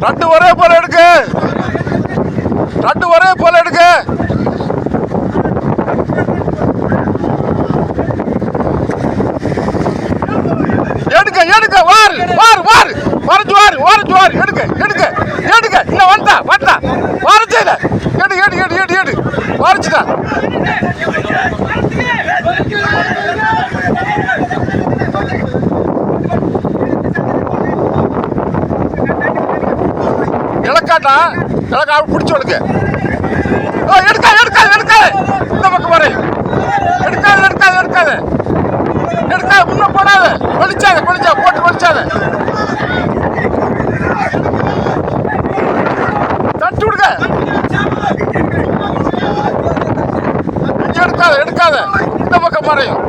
ரெண்டு ஒரே போல எடுக்கு, ரெண்டு ஒரே போல எடுக்கு. எடுக்க எடுக்க வார் வார் வார் வரஞ்சு வார் வரஞ்சு வார் எடுக்க எடுக்க எடுக்க. இன்னும் வந்தா வந்தா வரச்சையில எடு எடு எடு எடு எடு வரச்சுட்டா. இலக்காட்டா இலக்கா பிடிச்சு எடுக்க. எடுக்காது எடுக்காது எடுக்காது. இந்த பக்கம் வரை எடுக்காது எடுக்காது எடுக்காது எடுக்காது. முன்ன போடாத, வெளிச்சாத வெளிச்சா போட்டு வெளிச்சாத. தட்டு விடுங்க. எடுக்காத எடுக்காத. இந்த பக்கம் மறையும்.